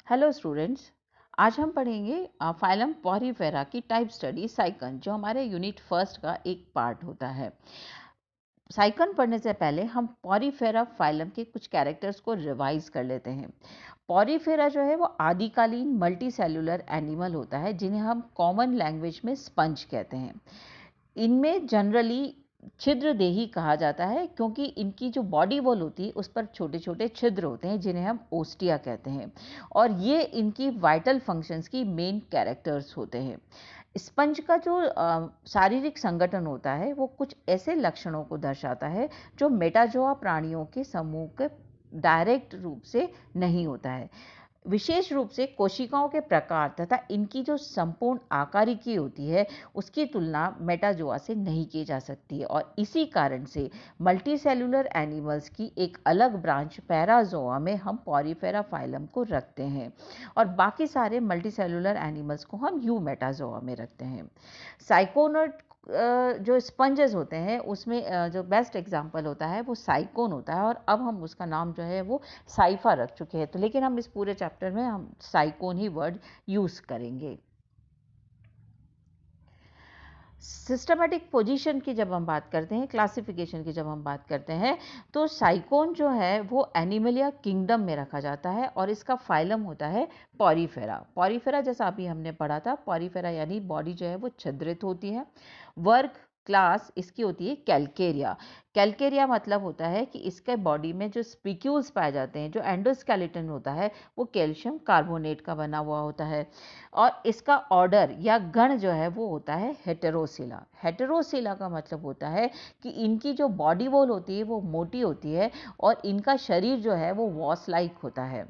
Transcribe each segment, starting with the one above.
Hello students, आज हम पढ़ेंगे फाइलम पॉरीफेरा की टाइप स्टडी साइकन, जो हमारे यूनिट फर्स्ट का एक पार्ट होता है। साइकन पढ़ने से पहले हम पॉरीफेरा फाइलम के कुछ कैरेक्टर्स को रिवाइज कर लेते हैं। पॉरीफेरा जो है वो आदिकालीन मल्टी सेलुलर एनिमल होता है, जिन्हें हम कॉमन लैंग्वेज में स्पंज कहते हैं। इनमें जनरली छिद्रदेही कहा जाता है, क्योंकि इनकी जो बॉडी वॉल होती है उस पर छोटे छोटे छिद्र होते हैं, जिन्हें हम ओस्टिया कहते हैं, और ये इनकी वाइटल फंक्शंस की मेन कैरेक्टर्स होते हैं। स्पंज का जो शारीरिक संगठन होता है वो कुछ ऐसे लक्षणों को दर्शाता है जो मेटाजोआ प्राणियों के समूह के डायरेक्ट रूप से नहीं होता है। विशेष रूप से कोशिकाओं के प्रकार तथा इनकी जो संपूर्ण आकारिकी होती है उसकी तुलना मेटाजोआ से नहीं की जा सकती है, और इसी कारण से मल्टीसेलुलर एनिमल्स की एक अलग ब्रांच पैराजोआ में हम पॉरीफेरा फाइलम को रखते हैं, और बाकी सारे मल्टीसेलुलर एनिमल्स को हम यूमेटाजोआ में रखते हैं। साइकोनट जो स्पंजेस होते हैं उसमें जो बेस्ट एग्जांपल होता है वो साइकोन होता है, और अब हम उसका नाम जो है वो साइफा रख चुके हैं, तो लेकिन हम इस पूरे चैप्टर में हम साइकोन ही वर्ड यूज करेंगे। सिस्टमेटिक पोजीशन की जब हम बात करते हैं, क्लासिफिकेशन की जब हम बात करते हैं, तो साइकोन जो है वो एनिमलिया किंगडम में रखा जाता है, और इसका फाइलम होता है पॉरीफेरा। पॉरीफेरा जैसा अभी हमने पढ़ा था, पॉरीफेरा यानी बॉडी जो है वो छिद्रित होती है। वर्ग क्लास इसकी होती है कैल्केरिया। कैल्केरिया मतलब होता है कि इसके बॉडी में जो स्पिक्यूल्स पाए जाते हैं, जो एंडोस्केलेटन होता है वो कैल्शियम कार्बोनेट का बना हुआ होता है, और इसका ऑर्डर या गण जो है वो होता है हेटेरोसिला। हेटेरोसिला का मतलब होता है कि इनकी जो बॉडी वॉल होती है वो मोटी होती है, और इनका शरीर जो है वो वॉस लाइक होता है।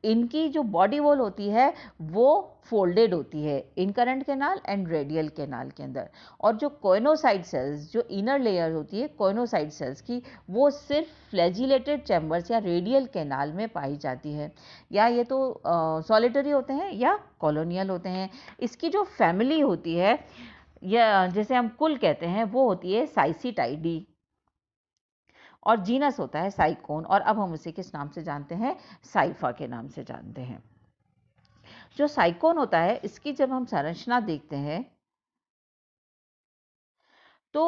इनकी जो बॉडी वॉल होती है वो फोल्डेड होती है incurrent canal and radial canal के अंदर, और जो कोइनोसाइड सेल्स, जो इनर लेयर होती है कोइनोसाइड सेल्स की, वो सिर्फ फ्लैजिलेटेड चैम्बर्स या रेडियल कैनाल में पाई जाती है, या ये तो सॉलिटरी होते हैं या कॉलोनियल होते हैं। इसकी जो फैमिली होती है या जिसे हम कुल कहते हैं वो होती है साइसिटाइडी, और जीनस होता है साइकोन, और अब हम उसे किस नाम से जानते हैं? साइफा के नाम से जानते हैं। जो साइकोन होता है इसकी जब हम संरचना देखते हैं तो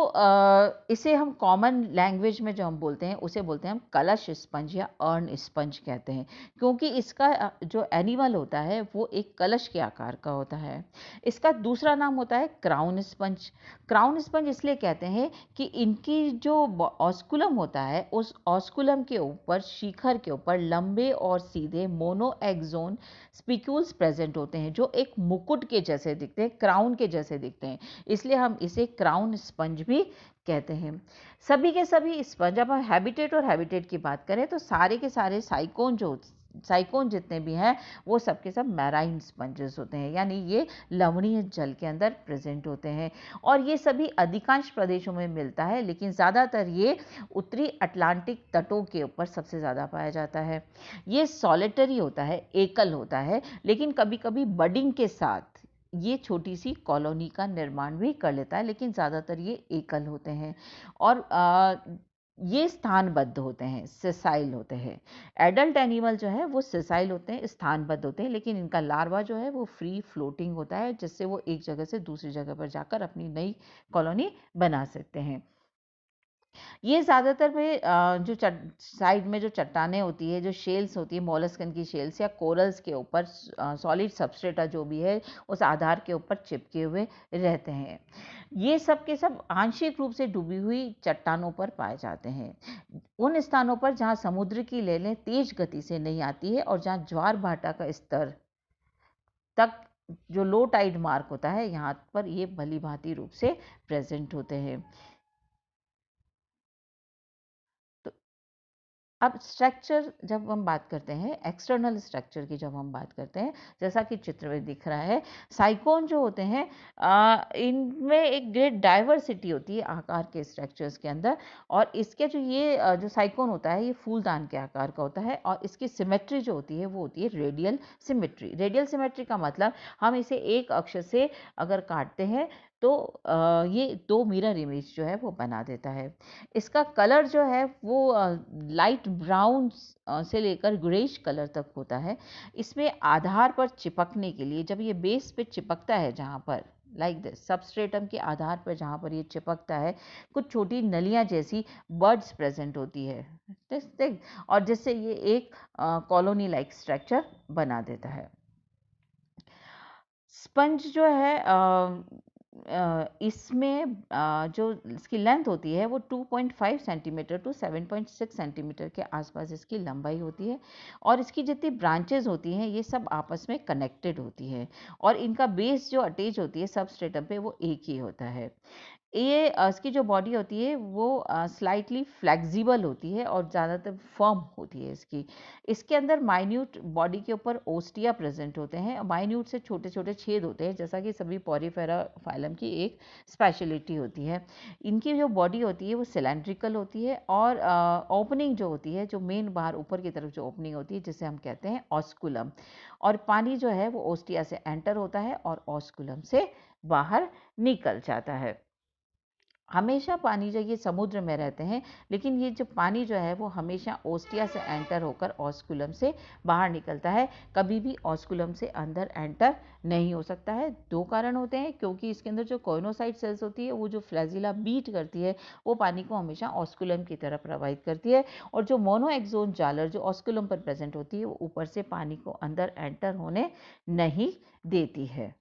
इसे हम कॉमन लैंग्वेज में जो हम बोलते हैं उसे बोलते हैं हम कलश स्पंज या अर्न स्पंज कहते हैं, क्योंकि इसका जो एनिमल होता है वो एक कलश के आकार का होता है। इसका दूसरा नाम होता है क्राउन स्पंज। क्राउन स्पंज इसलिए कहते हैं कि इनकी जो ऑस्कुलम होता है उस ऑस्कुलम के ऊपर, शिखर के ऊपर लंबे और सीधे मोनोएक्सोन स्पिक्यूल्स प्रेजेंट होते हैं, जो एक मुकुट के जैसे दिखते हैं, क्राउन के जैसे दिखते हैं, इसलिए हम इसे क्राउन स्पंज भी कहते हैं। सभी के सभी स्पंज, अब हम हैबिटेट और हैबिटेट की बात करें तो सारे के सारे साइकोन जितने भी हैं वो सब के सब मैराइन स्पंजेस होते हैं, यानी ये लवणीय जल के अंदर प्रेजेंट होते हैं, और ये सभी अधिकांश प्रदेशों में मिलता है, लेकिन ज़्यादातर ये उत्तरी अटलांटिक तटों के ऊपर सबसे ज़्यादा पाया जाता है। ये सॉलिटरी होता है, एकल होता है, लेकिन कभी कभी बडिंग के साथ ये छोटी सी कॉलोनी का निर्माण भी कर लेता है, लेकिन ज़्यादातर ये एकल होते हैं, और ये स्थानबद्ध होते हैं, सिसाइल होते हैं। एडल्ट एनिमल जो है वो सिसाइल होते हैं, स्थानबद्ध होते हैं, लेकिन इनका लार्वा जो है वो फ्री फ्लोटिंग होता है, जिससे वो एक जगह से दूसरी जगह पर जाकर अपनी नई कॉलोनी बना सकते हैं। ये ज़्यादातर में जो साइड में जो चट्टानें होती है, जो शेल्स होती है, मोलस्कन की शेल्स या कोरल्स के ऊपर सॉलिड सबस्ट्रेटा जो भी है उस आधार के ऊपर चिपके हुए रहते हैं। ये सब के सब आंशिक रूप से डूबी हुई चट्टानों पर पाए जाते हैं। उन स्थानों पर जहाँ समुद्र की लहरें तेज गति से नहीं आती है, और जहाँ ज्वार भाटा का स्तर तक जो लो टाइड मार्क होता है, यहाँ पर ये भली भांति रूप से प्रेजेंट होते हैं। तो अब स्ट्रक्चर जब हम बात करते हैं, एक्सटर्नल स्ट्रक्चर की जब हम बात करते हैं, जैसा कि चित्र में दिख रहा है, साइकोन जो होते हैं इनमें एक ग्रेट डाइवर्सिटी होती है आकार के स्ट्रक्चर्स के अंदर, और इसके जो साइकोन होता है ये फूलदान के आकार का होता है, और इसकी सिमेट्री जो होती है वो होती है रेडियल सिमेट्री। रेडियल सिमेट्री का मतलब हम इसे एक अक्ष से अगर काटते हैं तो ये दो मिरर इमेज जो है वो बना देता है। इसका कलर जो है वो लाइट ब्राउन से लेकर ग्रेइश कलर तक होता है। इसमें आधार पर चिपकने के लिए, जब ये बेस पे चिपकता है जहाँ पर लाइक दिस सबस्ट्रेटम के आधार पर जहाँ पर ये चिपकता है, कुछ छोटी नलियाँ जैसी बर्ड्स प्रेजेंट होती है, ठीक, और जिससे ये एक कॉलोनी लाइक स्ट्रक्चर बना देता है। स्पंज जो है इसमें जो इसकी लेंथ होती है वो 2.5 सेंटीमीटर टू 7.6 सेंटीमीटर के आसपास इसकी लंबाई होती है, और इसकी जितनी ब्रांचेज होती हैं ये सब आपस में कनेक्टेड होती है, और इनका बेस जो अटैच होती है सबस्ट्रेटम पे वो एक ही होता है। ये इसकी जो बॉडी होती है वो स्लाइटली फ्लेक्सिबल होती है और ज़्यादातर फर्म होती है इसके अंदर माइन्यूट बॉडी के ऊपर ओस्टिया प्रेजेंट होते हैं। माइन्यूट से छोटे छोटे छेद होते हैं, जैसा कि सभी पॉरीफेरा फाइलम की एक स्पेशलिटी होती है। इनकी जो बॉडी होती है वो सिलेंड्रिकल होती है, और ओपनिंग जो होती है, जो मेन बाहर ऊपर की तरफ जो ओपनिंग होती है जिसे हम कहते हैं ऑस्कुलम, और पानी जो है वो ओस्टिया से एंटर होता है और ऑस्कुलम से बाहर निकल जाता है। हमेशा पानी जो ये समुद्र में रहते हैं, लेकिन ये जो पानी जो है वो हमेशा ओस्टिया से एंटर होकर ऑस्कुलम से बाहर निकलता है, कभी भी ऑस्कुलम से अंदर एंटर नहीं हो सकता है। दो कारण होते हैं, क्योंकि इसके अंदर जो कोइनोसाइट सेल्स होती है वो जो फ्लैजिला बीट करती है वो पानी को हमेशा ऑस्कुलम की तरफ प्रवाहित करती है, और जो मोनोएक्सोन जालर जो ऑस्कुलम पर प्रेजेंट होती है वो ऊपर से पानी को अंदर एंटर होने नहीं देती है।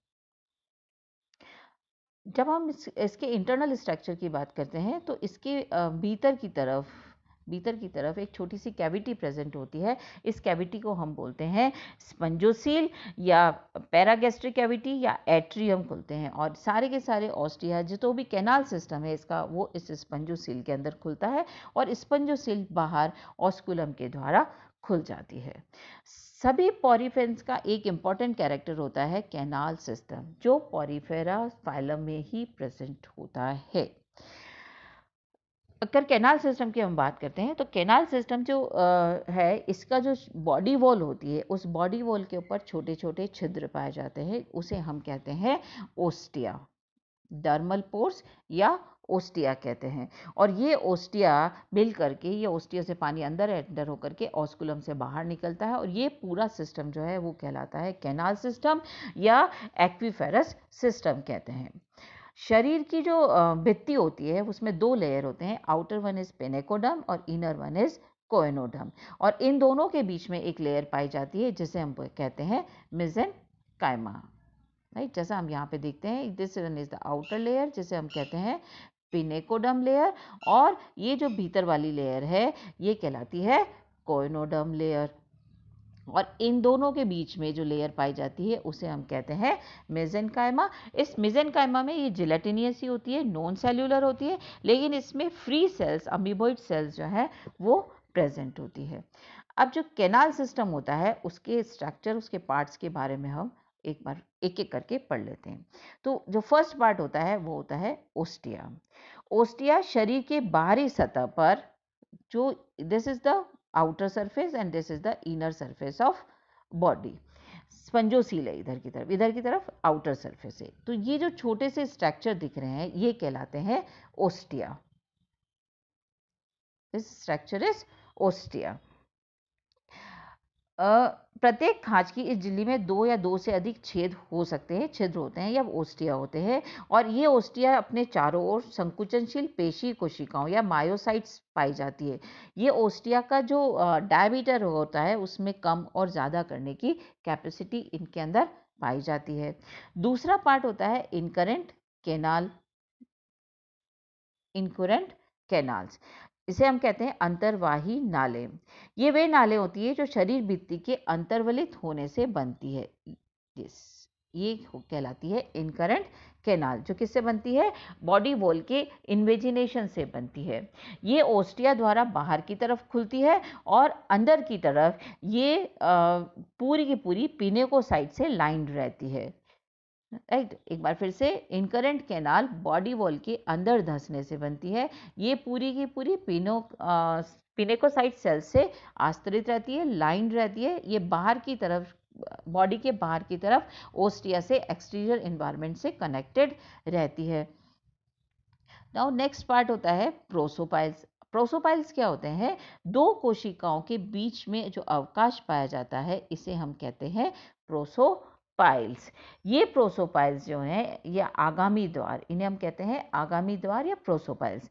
जब हम इसके इंटरनल स्ट्रक्चर की बात करते हैं तो इसके भीतर की तरफ एक छोटी सी कैविटी प्रेजेंट होती है। इस कैविटी को हम बोलते हैं स्पंजोसील या पैरागैस्ट्रिक कैविटी या एट्रियम बोलते हैं, और सारे के सारे ऑस्टिया जो भी कैनाल सिस्टम है इसका वो इस स्पंजोसील के अंदर खुलता है, और स्पंजोसील बाहर ऑस्कुलम के द्वारा खुल जाती है। सभी पॉरीफेरस का एक इम्पॉर्टेंट कैरेक्टर होता है कैनाल सिस्टम, जो पॉरीफेरा फाइलम में ही प्रेजेंट होता है। अगर कैनाल सिस्टम की हम बात करते हैं तो कैनाल सिस्टम जो है इसका जो बॉडी वॉल होती है उस बॉडी वॉल के ऊपर छोटे छोटे छिद्र पाए जाते हैं, उसे हम कहते हैं ओस्टिया, डर्मल पोर्स या ओस्टिया कहते हैं। और ये ओस्टिया मिल करके, ये ओस्टिया से पानी अंदर एंटर होकर के ऑस्कुलम से बाहर निकलता है, और ये पूरा सिस्टम जो है वो कहलाता है कैनाल सिस्टम या एक्विफेरस सिस्टम कहते हैं। शरीर की जो भित्ति होती है उसमें दो लेयर होते हैं, आउटर वन इज पेनेकोडम और इनर वन इज कोएनोडम, और इन दोनों के बीच में एक लेयर पाई जाती है जिसे हम कहते हैं मेसेनकाइमा, राइट। जैसा हम यहाँ पे देखते हैं, this one is the outer layer जिसे हम कहते हैं पिनेकोडम लेयर, और ये जो भीतर वाली लेयर है ये कहलाती है कोएनोडम लेयर, और इन दोनों के बीच में जो लेयर पाई जाती है उसे हम कहते हैं मेसेनकाइमा। इस मेसेनकाइमा में ये जिलेटिनियस ही होती है, नॉन सेल्यूलर होती है, लेकिन इसमें फ्री सेल्स, अमीबॉइड सेल्स जो है वो प्रेजेंट होती है। अब जो कैनाल सिस्टम होता है उसके स्ट्रक्चर, उसके पार्ट्स के बारे में हम एक बार एक एक करके पढ़ लेते हैं। तो जो फर्स्ट पार्ट होता है वो होता है ओस्टिया। ओस्टिया शरीर के बाहरी सतह पर, जो this is the outer surface and this is the inner surface of body, spongocoel है इधर की तरफ आउटर सरफेस है, तो ये जो छोटे से स्ट्रक्चर दिख रहे हैं ये कहलाते हैं ostia. This structure is ostia. प्रत्येक खांच की इस झिल्ली में दो या दो से अधिक छेद हो सकते हैं, छिद्र होते हैं या ओस्टिया होते हैं, और ये ओस्टिया अपने चारों ओर संकुचनशील पेशी कोशिकाओं या मायोसाइट्स पाई जाती है। ये ओस्टिया का जो डायमीटर होता है उसमें कम और ज़्यादा करने की कैपेसिटी इनके अंदर पाई जाती है। दूसरा पार्ट होता है इनकरेंट कैनाल, इनकरेंट कैनाल्स, इसे हम कहते हैं अंतर्वाही नाले। ये वे नाले होती है जो शरीर भित्ति के अंतर्वलित होने से बनती है। ये कहलाती है इनकरेंट कैनाल, जो किससे बनती है, बॉडी वॉल के इन्वेजिनेशन से बनती है। ये ओस्टिया द्वारा बाहर की तरफ खुलती है और अंदर की तरफ ये पूरी की पूरी पिनेकोसाइट से लाइंड रहती है, राइट। एक बार फिर से, इनकरेंट कैनाल बॉडी वॉल के अंदर धंसने से बनती है। ये पूरी की पूरी पिनेकोसाइट सेल से आस्तरित रहती है, लाइंड रहती है। ये बाहर की तरफ बॉडी के बाहर की तरफ ओस्टिया से एक्सटीरियर एनवायरनमेंट से कनेक्टेड रहती है। नाउ नेक्स्ट पार्ट होता है प्रोसोपाइल्स। प्रोसोपाइल्स क्या होते हैं? दो कोशिकाओं के बीच में जो अवकाश पाया जाता है इसे हम कहते हैं प्रोसोपाइल्स। ये प्रोसोपाइल्स जो हैं ये आगामी द्वार, इन्हें हम कहते हैं आगामी द्वार या प्रोसोपाइल्स।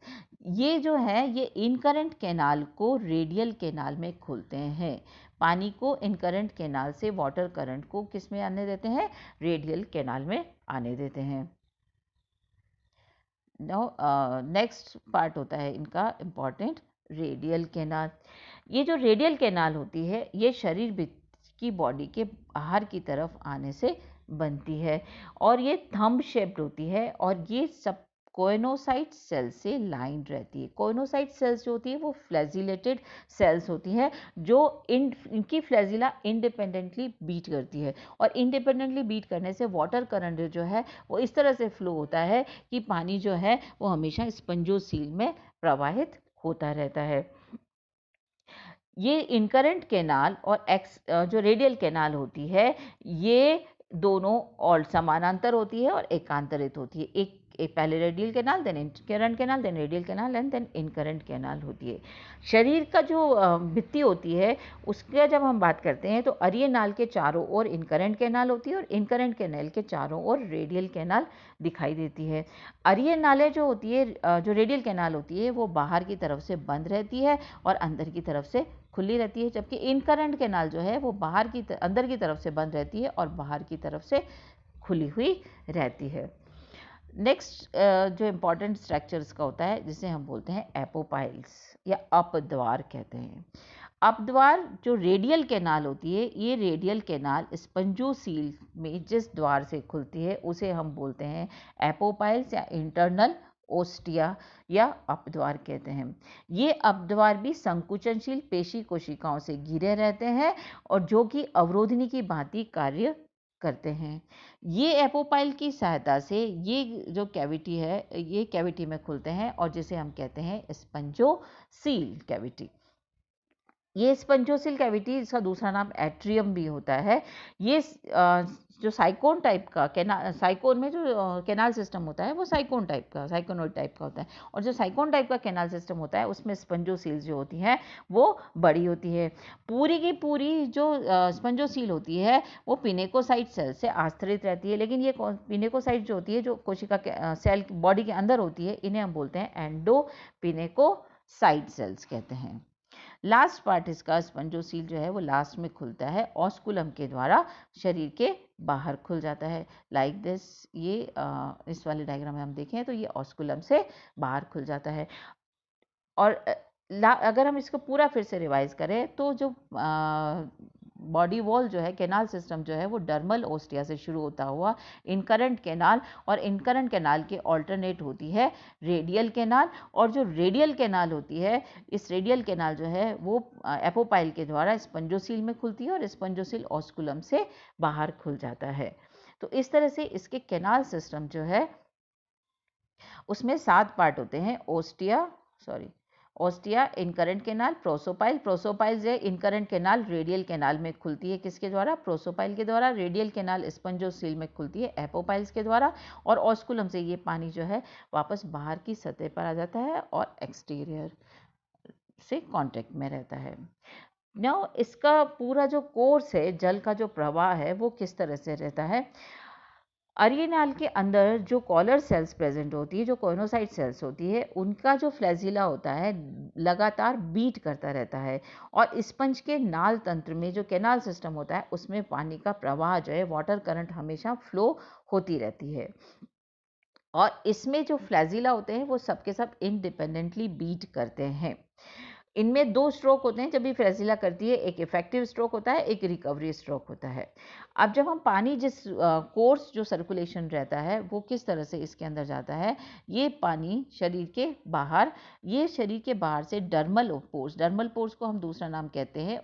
ये जो है ये इनकरेंट कैनाल को रेडियल कैनाल में खोलते हैं। पानी को इनकरेंट कैनाल से वाटर करंट को किस में आने देते हैं? रेडियल कैनाल में आने देते हैं। नेक्स्ट पार्ट होता है इनका इम्पॉर्टेंट, रेडियल कैनाल। ये जो रेडियल कैनाल होती है ये शरीर की बॉडी के बाहर की तरफ आने से बनती है और ये थंब शेप्ड होती है और ये सब कोइनोसाइट सेल से लाइंड रहती है। कोइनोसाइट सेल्स जो होती है वो फ्लैजिलेटेड सेल्स होती हैं जो इनकी फ्लैजिला इंडिपेंडेंटली बीट करती है और इंडिपेंडेंटली बीट करने से वाटर करंट जो है वो इस तरह से फ्लो होता है कि पानी जो है वो हमेशा स्पंजोसील में प्रवाहित होता रहता है। ये इनकरेंट कैनाल और जो रेडियल कैनाल होती है ये दोनों और समानांतर होती है और एकांतरित होती है। एक पहले radial canal, then incurrent canal, then radial canal and then incurrent canal होती है। शरीर का जो भित्ति होती है उसका जब हम बात करते हैं तो अरिय नाल के चारों ओर इनकरेंट कैनाल होती है और इनकरेंट कैनाल के चारों ओर रेडियल कैनाल दिखाई देती है। अरिय नालें जो होती है, जो रेडियल कैनाल होती है वो बाहर की तरफ से बंद रहती है और अंदर की तरफ से खुली रहती है, जबकि इनकरेंट कैनाल जो है वो अंदर की तरफ से बंद रहती है और बाहर की तरफ से खुली हुई रहती है। नेक्स्ट जो इम्पॉर्टेंट स्ट्रक्चर्स का होता है जिसे हम बोलते हैं एपोपाइल्स या अपद्वार कहते हैं। अपद्वार जो रेडियल कैनाल होती है ये रेडियल कैनाल स्पंजोसील में जिस द्वार से खुलती है उसे हम बोलते हैं एपोपाइल्स या इंटरनल ओस्टिया या अपद्वार कहते हैं। ये अपद्वार भी संकुचनशील पेशी कोशिकाओं से घिरे रहते हैं और जो कि अवरोधनी की भांति कार्य करते हैं। ये एपोपाइल की सहायता से ये जो कैविटी है ये कैविटी में खुलते हैं और जिसे हम कहते हैं स्पंजोसील कैविटी। ये स्पंजोसील कैविटी, इसका दूसरा नाम एट्रियम भी होता है। ये जो साइकोन टाइप का साइकोन में जो कैनाल सिस्टम होता है वो साइकोनॉइड टाइप का होता है और जो साइकोन टाइप का कैनाल सिस्टम होता है उसमें स्पंजोसील जो होती हैं वो बड़ी होती है। पूरी की पूरी जो स्पंजोसील होती है वो पिनेकोसाइट सेल से आश्रित रहती है, लेकिन ये पिनेकोसाइट जो होती है जो कोशिका सेल बॉडी के अंदर होती है इन्हें हम बोलते हैं एंडोपिनेकोसाइट सेल्स कहते हैं। लास्ट पार्ट इसका स्पंजोसील जो है वो लास्ट में खुलता है, ऑस्कुलम के द्वारा शरीर के बाहर खुल जाता है लाइक दिस। ये इस वाले डायग्राम में हम देखें तो ये ऑस्कुलम से बाहर खुल जाता है। और अगर हम इसको पूरा फिर से रिवाइज करें तो जो बॉडी वॉल जो है, कैनाल सिस्टम जो है वो डर्मल ओस्टिया से शुरू होता हुआ इनकरेंट कैनाल और इनकरेंट कैनाल के ऑल्टरनेट होती है रेडियल कैनाल, और जो रेडियल कैनाल होती है इस रेडियल कैनाल जो है वो एपोपाइल के द्वारा स्पंजोसील में खुलती है और स्पंजोसील ऑस्कुलम से बाहर खुल जाता है। तो इस तरह से इसके कैनाल सिस्टम जो है उसमें 7 पार्ट होते हैं। ओस्टिया, इनकरेंट कैनाल, प्रोसोपाइल जो है इनकरेंट कैनाल रेडियल कैनाल में खुलती है किसके द्वारा? प्रोसोपाइल के द्वारा। रेडियल कैनाल स्पंजोसील में खुलती है एपोपाइल्स के द्वारा और ऑस्कुलम से ये पानी जो है वापस बाहर की सतह पर आ जाता है और एक्सटीरियर से कांटेक्ट में रहता है। नाउ इसका पूरा जो कोर्स है, जल का जो प्रवाह है वो किस तरह से रहता है? अरियनाल के अंदर जो कॉलर सेल्स प्रेजेंट होती है, जो कोइनोसाइट सेल्स होती है, उनका जो फ्लैजिला होता है लगातार बीट करता रहता है और स्पंज के नाल तंत्र में जो कैनाल सिस्टम होता है उसमें पानी का प्रवाह जो है, वाटर करंट हमेशा फ्लो होती रहती है। और इसमें जो फ्लैजिला होते हैं वो सबके सब इंडिपेंडेंटली बीट करते हैं। इनमें 2 स्ट्रोक होते हैं जब भी फ्लैजिला करती है, एक इफेक्टिव स्ट्रोक होता है, एक रिकवरी स्ट्रोक होता है। अब जब हम पानी जिस कोर्स जो सर्कुलेशन रहता है वो किस तरह से इसके अंदर जाता है, ये पानी शरीर के बाहर, ये शरीर के बाहर से डर्मल पोर्स को हम दूसरा नाम कहते हैं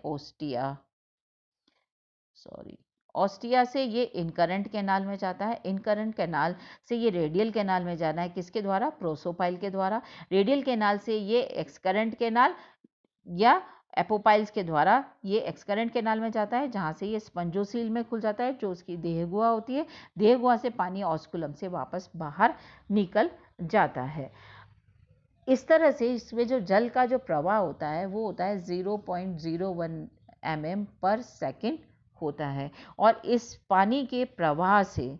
ऑस्टिया से ये इनकरेंट कैनाल में जाता है। इनकरेंट कैनाल से ये रेडियल कैनाल में जाना है किसके द्वारा? प्रोसोपाइल के द्वारा। रेडियल कैनाल से ये एक्सकरेंट कैनाल या एपोपाइल्स के द्वारा ये एक्सकरेंट कैनाल में जाता है, जहाँ से ये स्पंजोसील में खुल जाता है, जो उसकी देहगुहा होती है। देहगुहा से पानी ऑस्कुलम से वापस बाहर निकल जाता है। इस तरह से इसमें जो जल का जो प्रवाह होता है वो होता है 0.01 mm पर सेकेंड होता है। और इस पानी के प्रवाह से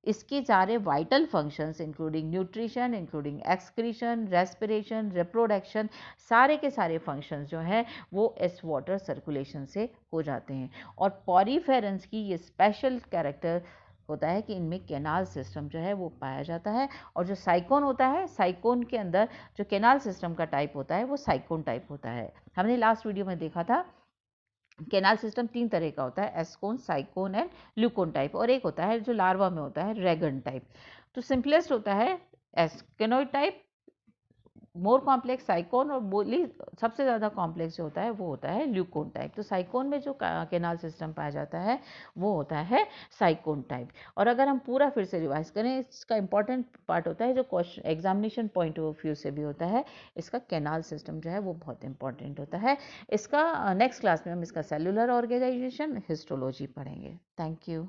इसके सारे vital functions including nutrition, including excretion, respiration, reproduction, सारे के सारे फंक्शंस जो हैं वो इस वाटर सर्कुलेशन से हो जाते हैं। और पॉरीफेरेंस की ये स्पेशल कैरेक्टर होता है कि इनमें कैनाल सिस्टम जो है वो पाया जाता है। और जो साइकोन होता है, साइकोन के अंदर जो कैनाल सिस्टम का टाइप होता है वो साइकोन टाइप होता है। हमने लास्ट वीडियो में देखा था कैनाल सिस्टम 3 तरह का होता है, एस्कोन, साइकोन एंड ल्यूकोन टाइप, और एक होता है जो लार्वा में होता है, रेगन टाइप। तो सिंपलेस्ट होता है एस्केनोइड टाइप, मोर कॉम्प्लेक्स साइकोन, और बोली सबसे ज़्यादा कॉम्प्लेक्स जो होता है वो होता है ल्यूकोन टाइप। तो साइकोन में जो कैनाल सिस्टम पाया जाता है वो होता है साइकोन टाइप। और अगर हम पूरा फिर से रिवाइज करें, इसका इंपॉर्टेंट पार्ट होता है जो question examination point of view से भी होता है, इसका कैनाल सिस्टम जो है वो बहुत इंपॉर्टेंट होता है। इसका नेक्स्ट क्लास में हम इसका सेलुलर ऑर्गेनाइजेशन, हिस्टोलॉजी पढ़ेंगे। Thank you.